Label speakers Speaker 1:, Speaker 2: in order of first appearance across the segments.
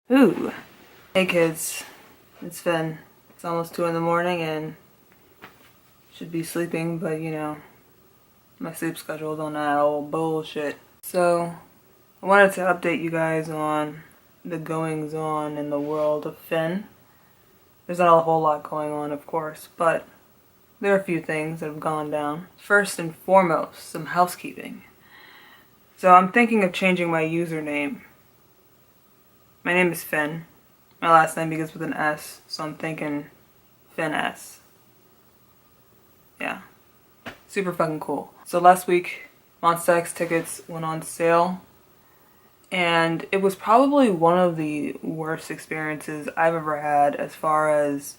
Speaker 1: Ooh. Hey kids, it's Finn. It's almost 2 in the morning and should be sleeping, but you know, my sleep schedule's on that old bullshit. So, I wanted to update you guys on the goings on in the world of Finn. There's not a whole lot going on, of course, but there are a few things that have gone down. First and foremost, some housekeeping. So I'm thinking of changing my username. My name is Finn. My last name begins with an S, so I'm thinking Finn S. Yeah. Super fucking cool. So last week, Monsta X tickets went on sale, and it was probably one of the worst experiences I've ever had as far as,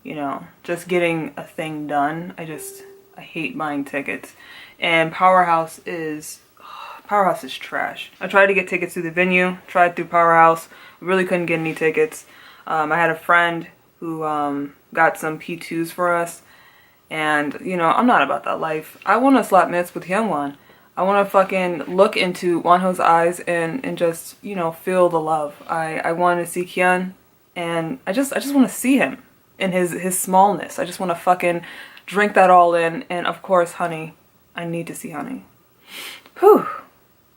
Speaker 1: you know, just getting a thing done. I hate buying tickets. And Powerhouse is trash. I tried to get tickets through the venue, tried through Powerhouse, really couldn't get any tickets. I had a friend who got some P2s for us, and you know, I'm not about that life. I want to slap mitts with Hyungwon. I want to fucking look into Wonho's eyes and just, you know, feel the love. I want to see Kyun, and I just want to see him in his smallness. I just want to fucking drink that all in, and of course, Honey. I need to see Honey. Whew.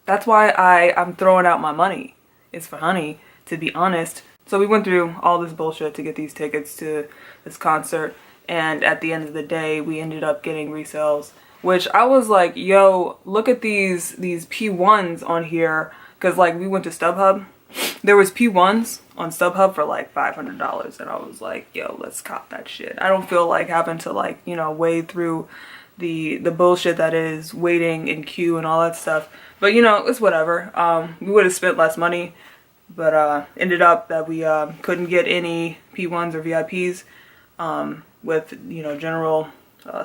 Speaker 1: That's why I'm throwing out my money, is for Honey, to be honest. So we went through all this bullshit to get these tickets to this concert, and at the end of the day, we ended up getting resales, which I was like, yo, look at these P1s on here, because like we went to StubHub. There was P1s on StubHub for like $500, and I was like, yo, let's cop that shit. I don't feel like having to, like, you know, wade through the bullshit that is waiting in queue and all that stuff. But you know, it's whatever. We would have spent less money, but ended up that we couldn't get any P1s or VIPs with, you know, general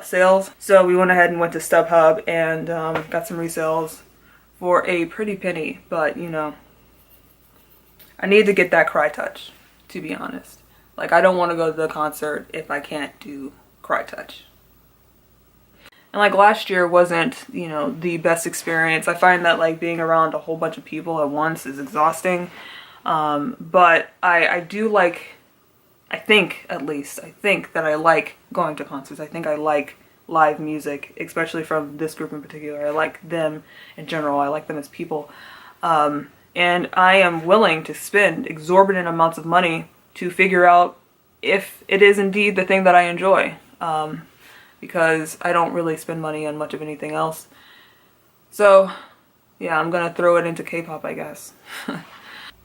Speaker 1: sales. So we went ahead and went to StubHub and got some resales for a pretty penny. But you know, I need to get that cry touch, to be honest. Like, I don't want to go to the concert if I can't do cry touch. And like last year wasn't, you know, the best experience. I find that like being around a whole bunch of people at once is exhausting. But I do like, I think that I like going to concerts. I think I like live music, especially from this group in particular. I like them in general. I like them as people. And I am willing to spend exorbitant amounts of money to figure out if it is indeed the thing that I enjoy. Because I don't really spend money on much of anything else. So, yeah, I'm gonna throw it into K-pop, I guess.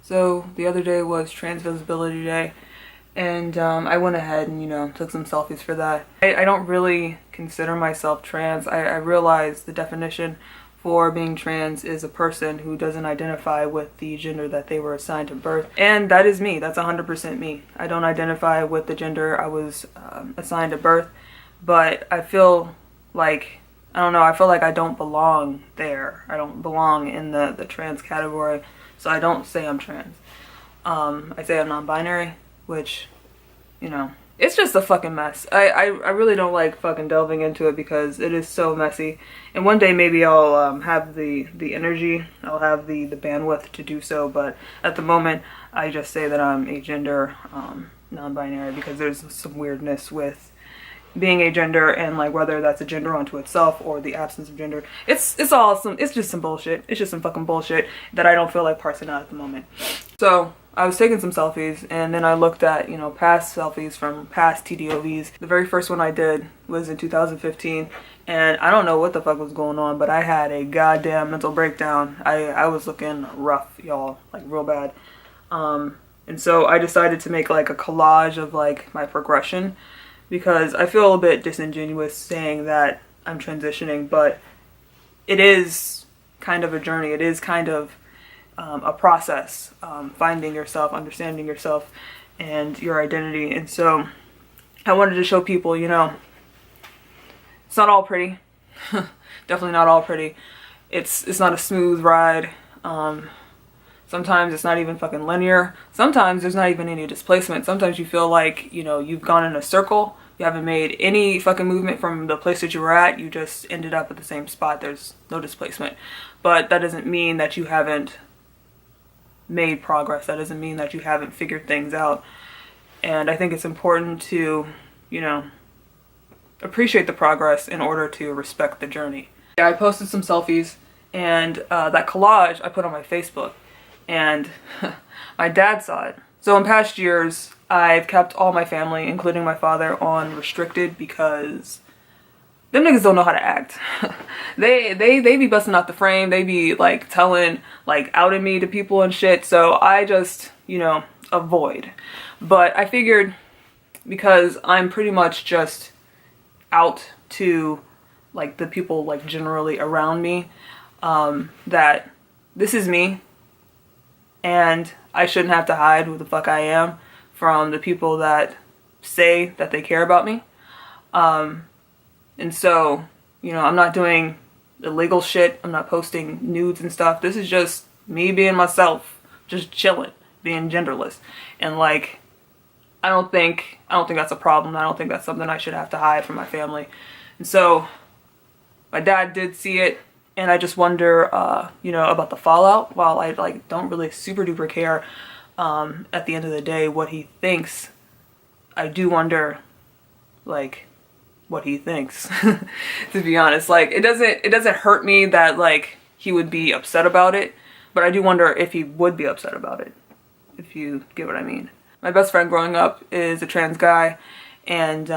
Speaker 1: So, the other day was Trans Visibility Day, and I went ahead and, you know, took some selfies for that. I don't really consider myself trans. I realize the definition for being trans is a person who doesn't identify with the gender that they were assigned at birth. And that is me. That's 100% me. I don't identify with the gender I was assigned at birth. But I feel like, I don't know, I feel like I don't belong there. I don't belong in the trans category, so I don't say I'm trans. I say I'm non-binary, which, you know, it's just a fucking mess. I really don't like fucking delving into it because it is so messy. And one day maybe I'll have the energy, I'll have the bandwidth to do so, but at the moment I just say that I'm agender, non-binary, because there's some weirdness with being agender and like whether that's a gender unto itself or the absence of gender. It's just some bullshit. It's just some fucking bullshit that I don't feel like parsing out at the moment. So I was taking some selfies and then I looked at, you know, past selfies from past TDOVs. The very first one I did was in 2015 and I don't know what the fuck was going on, but I had a goddamn mental breakdown. I was looking rough, y'all, like real bad. And so I decided to make like a collage of like my progression, because I feel a bit disingenuous saying that I'm transitioning, but it is kind of a journey. It is kind of a process, finding yourself, understanding yourself and your identity. And so I wanted to show people, you know, it's not all pretty. Definitely not all pretty. It's not a smooth ride. Sometimes it's not even fucking linear. Sometimes there's not even any displacement. Sometimes you feel like, you know, you've gone in a circle. You haven't made any fucking movement from the place that you were at. You just ended up at the same spot. There's no displacement. But that doesn't mean that you haven't made progress. That doesn't mean that you haven't figured things out. And I think it's important to, you know, appreciate the progress in order to respect the journey. Yeah, I posted some selfies, and that collage I put on my Facebook, and my dad saw it. So in past years, I've kept all my family, including my father, on restricted because them niggas don't know how to act. they be busting out the frame. They be like telling, like outing me to people and shit. So I just, you know, avoid. But I figured because I'm pretty much just out to like the people like generally around me, that this is me and I shouldn't have to hide who the fuck I am from the people that say that they care about me. And so, you know, I'm not doing illegal shit. I'm not posting nudes and stuff. This is just me being myself, just chilling, being genderless. And like, I don't think that's a problem. I don't think that's something I should have to hide from my family. And so my dad did see it, and I just wonder, you know, about the fallout. While I like don't really super duper care, at the end of the day, what he thinks, I do wonder, like, what he thinks. To be honest, like it doesn't hurt me that like he would be upset about it, but I do wonder if he would be upset about it, if you get what I mean. My best friend growing up is a trans guy, and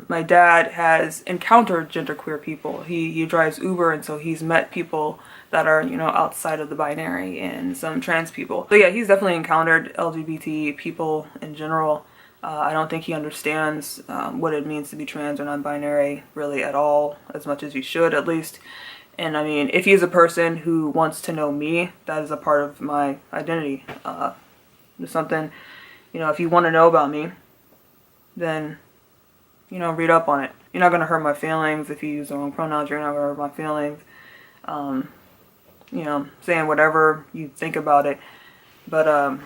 Speaker 1: my dad has encountered genderqueer people. He drives Uber, and so he's met people that are, you know, outside of the binary and some trans people. So yeah, he's definitely encountered LGBT people in general. I don't think he understands what it means to be trans or non-binary really at all, as much as he should at least. And I mean, if he's a person who wants to know me, that is a part of my identity. It's something, you know, if you want to know about me, then, you know, read up on it. You're not going to hurt my feelings if you use the wrong pronouns. You're not going to hurt my feelings. You know, saying whatever you think about it. But,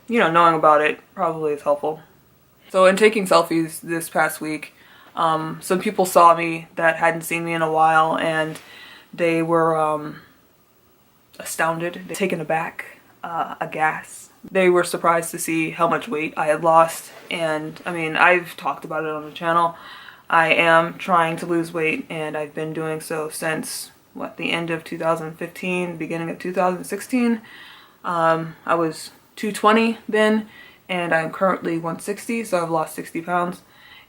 Speaker 1: you know, knowing about it probably is helpful. So in taking selfies this past week, some people saw me that hadn't seen me in a while, and they were astounded, taken aback, aghast. They were surprised to see how much weight I had lost. And I mean, I've talked about it on the channel. I am trying to lose weight, and I've been doing so since the end of 2015, beginning of 2016. I was 220 then, and I'm currently 160, so I've lost 60 pounds,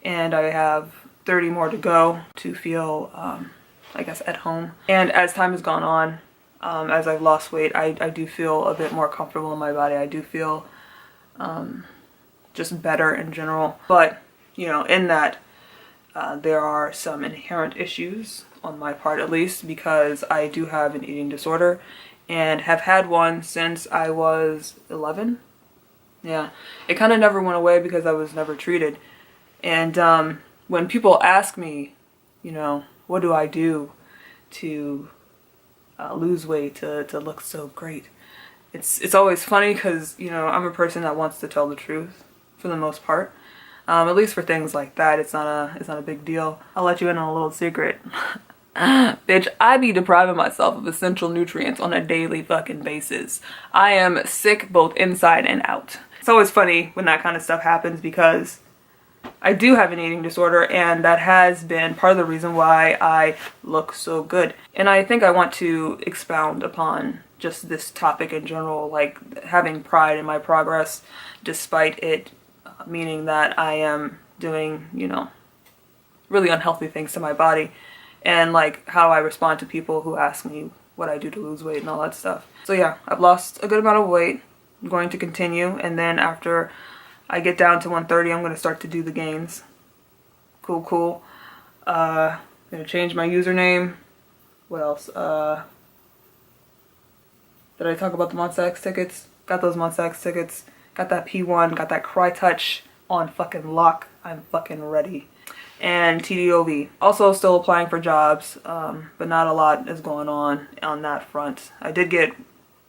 Speaker 1: and I have 30 more to go to feel, I guess, at home. And as time has gone on, as I've lost weight, I do feel a bit more comfortable in my body. I do feel just better in general. But, you know, in that, there are some inherent issues, on my part at least, because I do have an eating disorder and have had one since I was 11. Yeah, it kind of never went away because I was never treated. And when people ask me, you know, what do I do to lose weight, to look so great, it's always funny because, you know, I'm a person that wants to tell the truth for the most part. At least for things like that, it's not a big deal. I'll let you in on a little secret. Bitch, I be depriving myself of essential nutrients on a daily fucking basis. I am sick both inside and out. It's always funny when that kind of stuff happens because I do have an eating disorder, and that has been part of the reason why I look so good. And I think I want to expound upon just this topic in general, like having pride in my progress despite it meaning that I am doing, you know, really unhealthy things to my body, and like how I respond to people who ask me what I do to lose weight and all that stuff. So yeah, I've lost a good amount of weight. I'm going to continue, and then after I get down to 130, I'm going to start to do the gains. Cool. I'm going to change my username. What else? Did I talk about the Monsta X tickets? Got those Monsta X tickets. Got that P1. Got that Cry Touch on fucking lock. I'm fucking ready. And TDOV. Also still applying for jobs, but not a lot is going on that front. I did get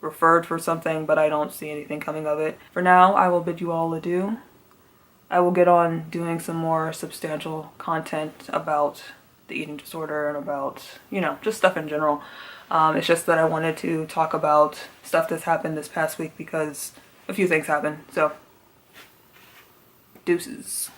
Speaker 1: referred for something, but I don't see anything coming of it. For now, I will bid you all adieu. I will get on doing some more substantial content about the eating disorder and about, you know, just stuff in general. It's just that I wanted to talk about stuff that's happened this past week because a few things happened. So, deuces.